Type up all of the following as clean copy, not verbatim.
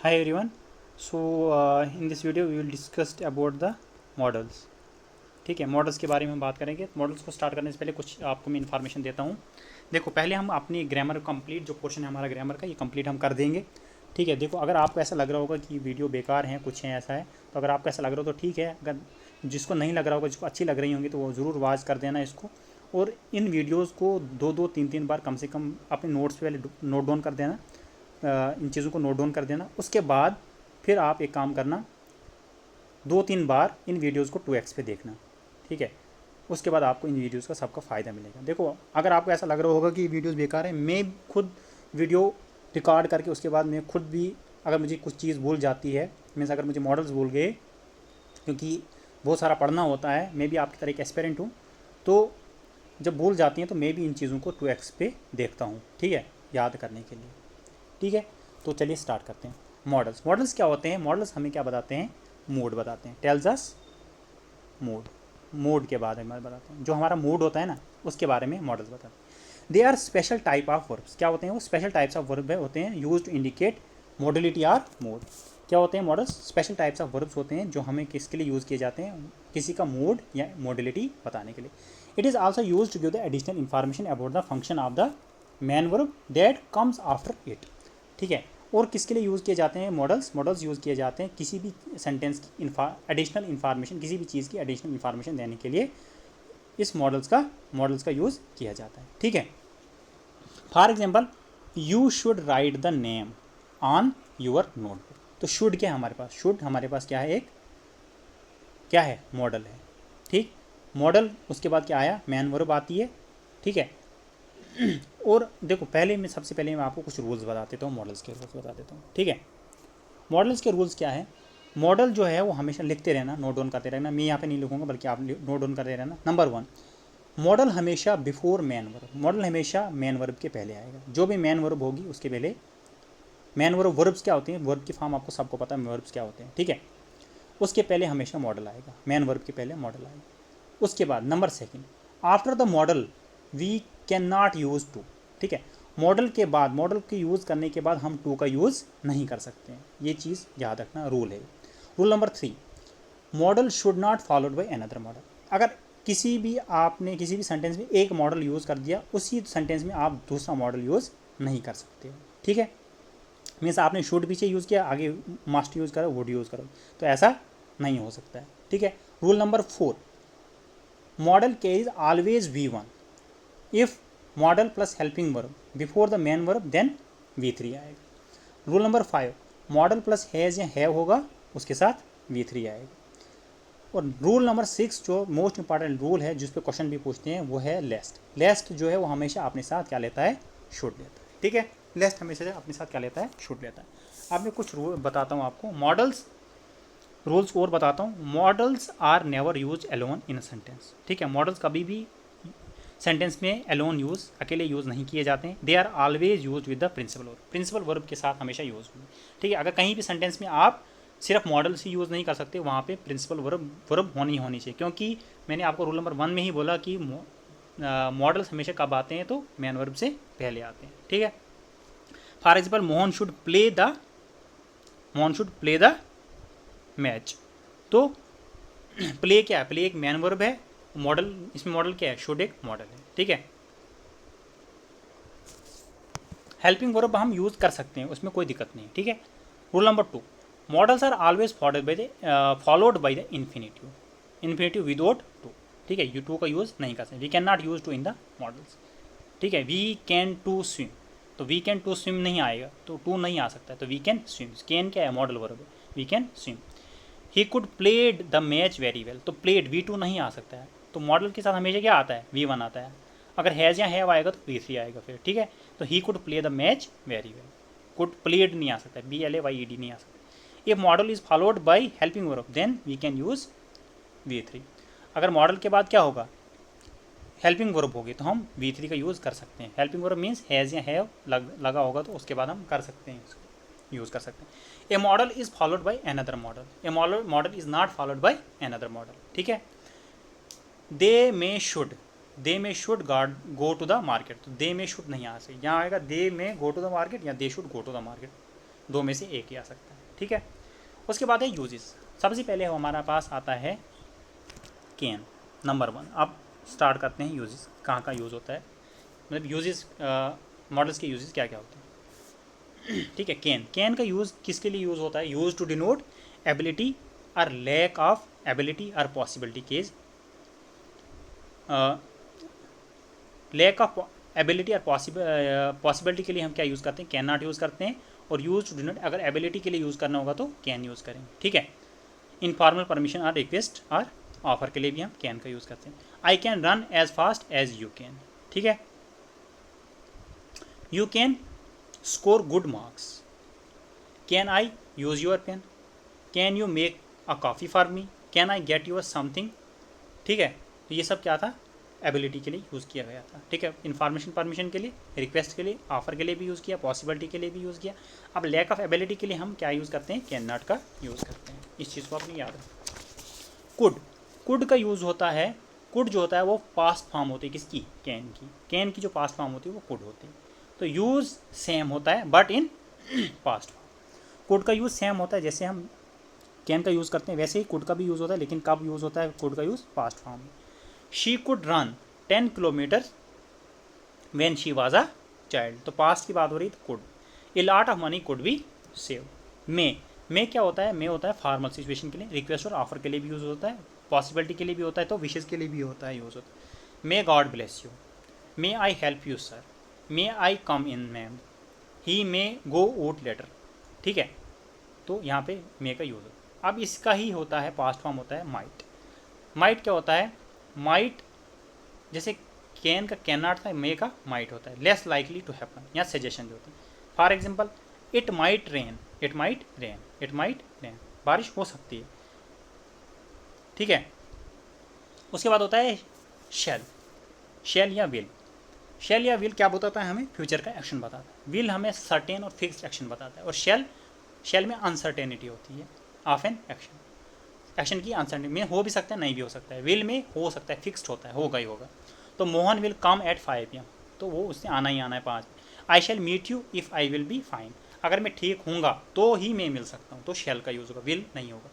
Hi everyone. So in this video we will discuss about the models. ठीक है, models के बारे में हम बात करेंगे। मॉडल्स को स्टार्ट करने से पहले कुछ आपको मैं इन्फॉर्मेशन देता हूँ। देखो, पहले हम अपनी ग्रामर कंप्लीट, जो पोर्शन है हमारा ग्रामर का, ये कंप्लीट हम कर देंगे। ठीक है, देखो, अगर आपको ऐसा लग रहा होगा कि वीडियो बेकार है, कुछ है ऐसा है, तो अगर आपको ऐसा लग रहा हो तो ठीक है। अगर जिसको नहीं लग रहा होगा, जिसको अच्छी लग रही होंगी, तो वो ज़रूर वॉच कर देना इसको। और इन वीडियोज़ को दो दो तीन तीन बार कम से कम अपने नोट्स पे पहले नोट डाउन कर देना। इन चीज़ों को नोट डाउन कर देना। उसके बाद फिर आप एक काम करना, 2-3 बार इन वीडियोज़ को 2x पे देखना। ठीक है, उसके बाद आपको इन वीडियोज़ का सबका फ़ायदा मिलेगा। देखो, अगर आपको ऐसा लग रहा होगा कि वीडियोज़ बेकार है, मैं खुद वीडियो रिकॉर्ड करके उसके बाद मैं खुद भी, अगर मुझे कुछ चीज़ भूल जाती है, मीन्स अगर मुझे मॉडल्स भूल गए, क्योंकि बहुत सारा पढ़ना होता है, मैं भी आपकी तरह एक एस्पिरेंट हूँ, तो जब भूल जाती हैं तो मैं भी इन चीज़ों को 2x पे देखता हूँ। ठीक है, याद करने के लिए। ठीक है, तो चलिए स्टार्ट करते हैं। मॉडल्स क्या होते हैं? मॉडल्स हमें क्या बताते हैं? मूड बताते हैं। Tells us mood. मूड के बारे में बताते हैं, जो हमारा मूड होता है ना, उसके बारे में मॉडल्स बताते हैं। They are special type of verbs. क्या होते हैं वो? स्पेशल टाइप्स ऑफ वर्ब होते हैं, use to indicate modality or mood. क्या होते हैं modals? Special types of verbs होते हैं जो हमें किसके लिए यूज़ किए जाते हैं? किसी का मूड या मोडलिटी बताने के लिए। It is also use to give the additional information about the function of the main verb that comes after it. ठीक है, और किसके लिए यूज़ किए जाते हैं मॉडल्स? मॉडल्स यूज़ किए जाते हैं किसी भी सेंटेंस की एडिशनल इन्फॉर्मेशन, किसी भी चीज़ की एडिशनल इन्फॉर्मेशन देने के लिए इस मॉडल्स का यूज़ किया जाता है। ठीक है, for example, you should write the name on your notebook. तो शुड क्या है हमारे पास? शुड हमारे पास क्या है? एक क्या है? मॉडल है। ठीक, मॉडल, उसके बाद क्या आया? मैन वर्ब आती है। ठीक है, और देखो, सबसे पहले मैं आपको कुछ रूल्स बता देता हूँ, मॉडल्स के रूल्स बता देता हूँ। ठीक है, मॉडल्स के रूल्स क्या है? मॉडल जो है वो हमेशा लिखते रहना, नोट डाउन करते रहना। मैं यहाँ पे नहीं लिखूंगा, बल्कि आप नोट डाउन करते रहना। नंबर 1, मॉडल हमेशा बिफोर मैन वर्ब। मॉडल हमेशा मैन वर्ब के पहले आएगा। जो भी मैन वर्ब होगी उसके पहले मैन वर्ब। वर्ब्स क्या होते हैं? वर्ब की फॉर्म आपको सबको पता है, वर्ब्स क्या होते हैं। ठीक है, उसके पहले हमेशा मॉडल आएगा, मैन वर्ब के पहले मॉडल आएगा। उसके बाद नंबर 2, after the modal we can not use to. ठीक है, मॉडल के बाद, मॉडल के यूज़ करने के बाद हम टू का यूज़ नहीं कर सकते हैं। ये चीज़ याद रखना, रूल है। Rule number 3, model should not followed by another model. अगर आपने किसी भी सेंटेंस में एक मॉडल यूज़ कर दिया, उसी सेंटेंस में आप दूसरा मॉडल यूज़ नहीं कर सकते हो। ठीक है, मीन्स आपने शुड पीछे यूज़ किया, आगे मस्ट यूज़ करो, वुड यूज़ करो, तो ऐसा नहीं हो सकता है। ठीक है, rule number 4, modal carries always V1 if modal plus helping verb before the main verb, then V3 आएगा। Rule number 5, modal plus has या हैव होगा, उसके साथ V3 आएगा। और रूल नंबर 6, जो मोस्ट इंपॉर्टेंट रूल है, जिस पे क्वेश्चन भी पूछते हैं, वो है लेस्ट। लेस्ट जो है वो हमेशा अपने साथ क्या लेता है? शुड लेता है। ठीक है, लेस्ट हमेशा अपने साथ क्या लेता है? शुड लेता है। अब मैं कुछ रूल बताता हूँ आपको, मॉडल्स रूल्स और बताता हूँ। Modals are never use alone in a sentence. ठीक है, मॉडल्स कभी भी सेंटेंस में एलोन यूज़, अकेले यूज़ नहीं किए जाते हैं। They are always use with the principal verb. Principal verb के साथ हमेशा यूज़ होंगे। ठीक है, अगर कहीं भी सेंटेंस में आप सिर्फ मॉडल से यूज़ नहीं कर सकते, वहाँ पे प्रिंसिपल वर्ब होनी चाहिए। क्योंकि मैंने आपको रूल नंबर 1 में ही बोला कि मॉडल्स हमेशा कब आते हैं? तो मैन वर्ब से पहले आते हैं। ठीक है, for example, Mohan should play the match. तो प्ले क्या है? प्ले एक मैन वर्ब है। मॉडल, इसमें मॉडल क्या है? शुड एक मॉडल है। ठीक है, हेल्पिंग वर्ब हम यूज़ कर सकते हैं, उसमें कोई दिक्कत नहीं। ठीक है, rule number 2, modals are always followed by the infinitive. Infinitive without to. ठीक है, यू टू का यूज़ नहीं कर सकते। We can not use to in the modals. ठीक है, वी कैन टू स्विम, तो वी कैन टू स्विम नहीं आएगा, तो टू नहीं आ सकता है, तो वी कैन स्विम। कैन क्या है? मॉडल वर्ब है, we can swim. He could played the match very well, तो प्लेड V2 नहीं आ सकता है, तो मॉडल के साथ हमेशा क्या आता है? V1 आता है। अगर हैज़ या हैव आएगा तो V3 आएगा फिर। ठीक है, तो he could play the match very well. Could played नहीं आ सकता है, BLAYED नहीं आ सकता। If modal is followed by helping verb, then we can use V3। अगर मॉडल के बाद क्या होगा? हेल्पिंग वर्ब होगी, तो हम V3 का यूज़ कर सकते हैं। हेल्पिंग वर्ब मीन्स हैज़ या हैव लगा होगा, तो उसके बाद हम कर सकते हैं, इसको यूज़ कर सकते हैं। A model is followed by another model. A model is not followed by another model. ठीक है, they may should go to the market, तो दे मे शुड नहीं आ सकती, यहाँ आएगा they may go to the market या they should go to the market. दो में से एक ही आ सकता है, ठीक है। उसके बाद है यूजेस। सबसे पहले हमारा पास आता है कैन, नंबर 1। अब स्टार्ट करते हैं यूजेस, कहाँ का यूज़ होता है, मतलब यूजेस, मॉडल्स के यूजेस क्या क्या होते हैं, ठीक है। कैन का यूज़ किसके लिए यूज़ होता है, यूज टू डिनोट एबिलिटी और लैक ऑफ एबिलिटी और possibility case, lack of ability और पॉसिबिलिटी के लिए हम क्या यूज़ करते हैं, कैन नॉट यूज़ करते हैं। और यूज टू डिनोट, अगर एबिलिटी के लिए यूज़ करना होगा तो कैन यूज़ करेंगे, ठीक है। इनफॉर्मल परमिशन और रिक्वेस्ट और ऑफर के लिए भी हम कैन का यूज़ करते हैं। I can run as fast as you can, ठीक है। You can score good marks, can I use your pen, can you make a coffee for me, can I get your something, ठीक है। तो ये सब क्या था, एबिलिटी के लिए यूज़ किया गया था, ठीक है। इन्फॉर्मेशन परमिशन के लिए, रिक्वेस्ट के लिए, ऑफर के लिए भी यूज़ किया, पॉसिबिलिटी के लिए भी यूज़ किया। अब लैक ऑफ एबिलिटी के लिए हम क्या यूज़ करते हैं, कैन नॉट का यूज़ करते हैं। इस चीज़ को अपनी याद रखें। कुड का यूज़ होता है, कुड जो होता है वो पास्ट फॉर्म होती है किसकी, कैन की जो पास्ट फॉर्म होती है वो कुड होती है। तो यूज़ सेम होता है but in past form. Could का यूज़ सेम होता है, जैसे हम कैन का यूज़ करते हैं वैसे ही कुड का भी यूज़ होता है, लेकिन कब यूज़ होता है कुड का यूज़, पास्ट फॉर्म में। She could run 10 kilometre when she was a child, तो पास्ट की बात हो रही है, तो could. A lot of money could be save. May क्या होता है, मे होता है फॉर्मल सिचुएशन के लिए, रिक्वेस्ट और ऑफर के लिए भी यूज़ होता है, पॉसिबिलिटी के लिए भी होता है, तो विशेज़ के लिए भी होता है, यूज़ होता है। May God bless you, may I help you sir, may I come in ma'am, he may go out later, ठीक है। तो यहाँ पे मे का यूज़ होता है। अब इसका ही होता है पास्ट फॉर्म होता है माइट। माइट क्या होता है, माइट जैसे कैन का कैन नॉट था, मे का माइट होता है, लेस लाइकली टू हैपन, या सजेशन जो होती है। For example it might rain, it might rain, it might rain, बारिश हो सकती है, ठीक है। उसके बाद होता है शेल, शेल या विल। शेल या विल क्या बताता है, हमें फ्यूचर का एक्शन बताता है। विल हमें सर्टेन और फिक्स्ड एक्शन बताता है, और शेल में अनसर्टेनिटी होती है ऑफ एन एक्शन, एक्शन की अनसर्टेनिटी में हो भी सकता है नहीं भी हो सकता है। विल में हो सकता है, फिक्स्ड होता है, होगा ही होगा। तो Mohan will come at 5 PM, तो वो उससे आना ही आना है 5। I shall meet you if I will be fine, अगर मैं ठीक हूँगा तो ही मैं मिल सकता हूँ, तो शैल का यूज़ होगा, विल नहीं होगा,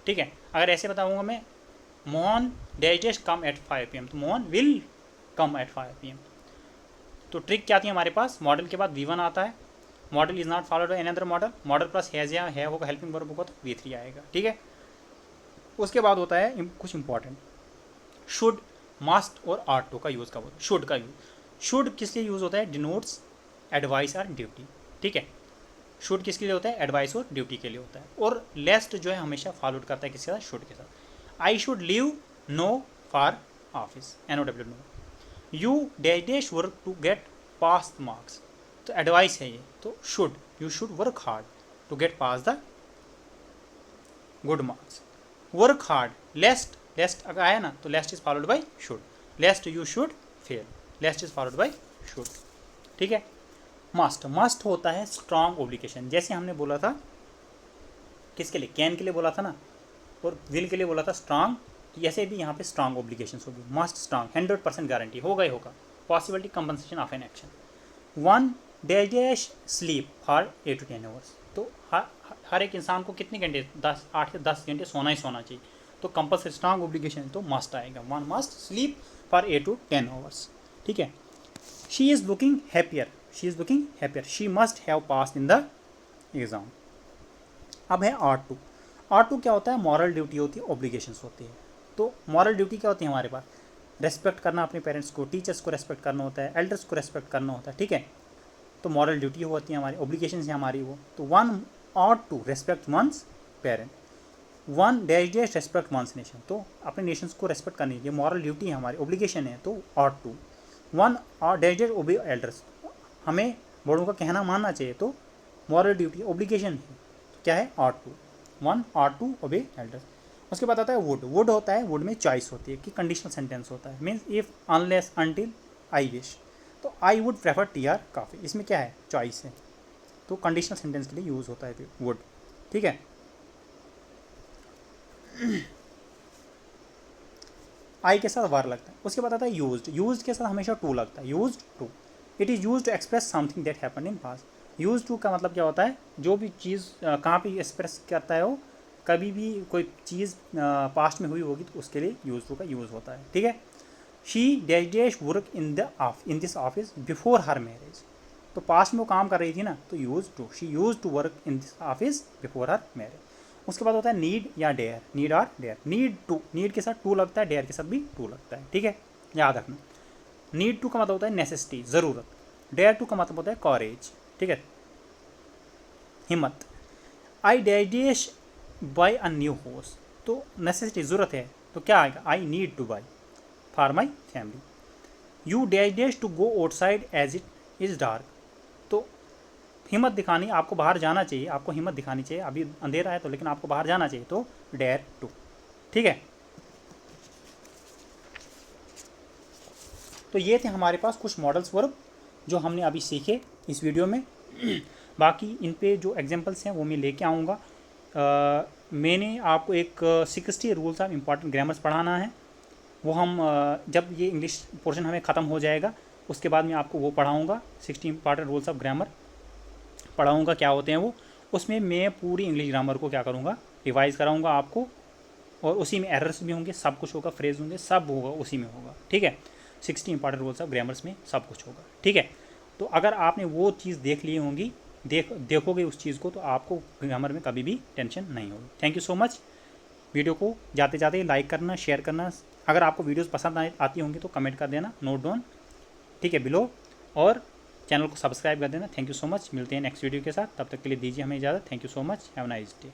ठीक है। अगर ऐसे बताऊँगा मैं Mohan dash come at 5 PM, तो Mohan will come at 5 PM। तो ट्रिक क्या थी हमारे पास, मॉडल के बाद V1 आता है, model is not followed by any other model, model plus has या है होगा, हेल्पिंग वर्ब होगा तो V3 आएगा, ठीक है। उसके बाद होता है कुछ इंपॉर्टेंट, शुड, मस्ट और आर टू का यूज़ कब होता है। शुड का यूज़, शुड किस लिए यूज़ होता है, डिनोट्स एडवाइस और ड्यूटी, ठीक है। शुड किसके लिए होता है, एडवाइस और ड्यूटी के लिए होता है। और लेस्ट जो है हमेशा फॉलोड करता है किसके साथ, शुड के साथ। I should leave now for office, NOW now. You dash work to get pass marks, तो एडवाइस है ये, तो should, you should work hard to get pass the good marks. Work hard, lest, lest अगर आया ना तो lest is followed by should, lest you should fail, lest is followed by should, ठीक है। मस्ट, मस्ट होता है strong obligation, जैसे हमने बोला था किसके लिए, कैन के लिए बोला था ना, और विल के लिए बोला था स्ट्रॉन्ग, तो ऐसे भी यहाँ पे स्ट्रॉन्ग ओब्लिगेशन होगी। मस्ट स्ट्रॉन्ग, 100% गारंटी, होगा ही होगा, possibility compensation of an action. One dash sleep for 8 to 10 hours, तो हर एक इंसान को कितने घंटे, 8 से 10 घंटे सोना ही सोना चाहिए, तो कंपल्सरी स्ट्रॉन्ग ओब्लिगेशन तो मस्ट आएगा, one must sleep for 8 to 10 hours, ठीक है। She is looking happier, she is looking happier, she must have pass in the exam. अब है R2। R2 क्या होता है, मॉरल ड्यूटी होती है, ऑब्लिगेशंस होती है। तो मॉरल ड्यूटी क्या होती है हमारे पास, रेस्पेक्ट करना अपने पेरेंट्स को, टीचर्स को रेस्पेक्ट करना होता है, एल्डर्स को रेस्पेक्ट करना होता है, ठीक है। तो मॉरल ड्यूटी होती है हमारी, ऑब्लिगेशंस है हमारी वो। तो 1 और 2 respect one's parent, 1 dash respect one's nation, तो अपने नेशंस को रेस्पेक्ट करनी चाहिए, मॉरल ड्यूटी है हमारी, ऑब्लिगेशन है, तो R2। 1 और डैश ओबे एल्डर्स, हमें बड़ों का कहना मानना चाहिए, तो मॉरल ड्यूटी ऑब्लिगेशन है, तो क्या है R2, 1 R2 ओबे एल्डर्स। उसके बाद आता है वुड। वुड होता है, वुड में चॉइस होती है कि कंडीशनल सेंटेंस होता है, means if unless until I wish, तो I would prefer tea or coffee, इसमें क्या है, चॉइस है, तो कंडीशनल सेंटेंस के लिए यूज़ होता है वुड, ठीक है। आई के साथ वार लगता है। उसके बाद आता है यूज्ड। यूज्ड के साथ हमेशा टू लगता है, used to, it is use to express something that happen in past. Use to का मतलब क्या होता है, जो भी चीज़ कहाँ पे एक्सप्रेस करता है वो, कभी भी कोई चीज़ पास्ट में हुई होगी तो उसके लिए यूज़ टू का यूज़ होता है। ठीक है। She dash dash work in this office before her marriage, तो पास्ट में वो काम कर रही थी ना, तो use to, she use to work in this office before her marriage. उसके बाद होता है नीड या डेयर, नीड और डेयर। नीड टू, नीड के साथ टू लगता है, डेयर के साथ भी टू लगता है। ठीक है, याद रखना। नीड टू का मतलब होता है नेसेसिटी, ज़रूरत। डेयर टू का मतलब होता है कॉरेज। ठीक है, हिम्मत। I dash buy a new house, तो नेसेसिटी, ज़रूरत है, तो क्या आएगा, I need to buy for my family. You dash to go outside as it is dark, तो हिम्मत दिखानी, आपको बाहर जाना चाहिए, आपको हिम्मत दिखानी चाहिए, अभी अंधेरा है तो, लेकिन आपको बाहर जाना चाहिए, तो डेयर टू। ठीक है, तो ये थे हमारे पास कुछ मॉडल्स वर्ब जो हमने अभी सीखे इस वीडियो में। बाकी इन पे जो एग्जांपल्स हैं वो मैं लेके आऊँगा। मैंने आपको एक 60 रूल्स ऑफ इम्पॉर्टेंट ग्रामर्स पढ़ाना है, वो हम जब ये इंग्लिश पोर्शन हमें ख़त्म हो जाएगा उसके बाद मैं आपको वो पढ़ाऊँगा। 60 इंपॉर्टेंट रूल्स ऑफ ग्रामर पढ़ाऊँगा, क्या होते हैं वो। उसमें मैं पूरी इंग्लिश ग्रामर को क्या करूँगा, रिवाइज़ कराऊँगा आपको, और उसी में एरर्स भी होंगे, सब कुछ होगा, फ्रेज होंगे, सब होगा, उसी में होगा। ठीक है, 60 इंपॉर्टेंट रूल्स ऑफ ग्रामर्स में सब कुछ होगा। ठीक है, तो अगर आपने वो चीज़ देख ली होंगी, देखोगे उस चीज़ को, तो आपको ग्रामर में कभी भी टेंशन नहीं होगी। Thank you so much. Video को जाते जाते लाइक करना, शेयर करना, अगर आपको वीडियोस पसंद आती होंगी तो कमेंट कर देना, नोट डाउन, ठीक है, बिलो, और चैनल को सब्सक्राइब कर देना। Thank you so much. मिलते हैं नेक्स्ट वीडियो के साथ, तब तक के लिए दीजिए हमें इजाज़त। Thank you so much. Have a nice day.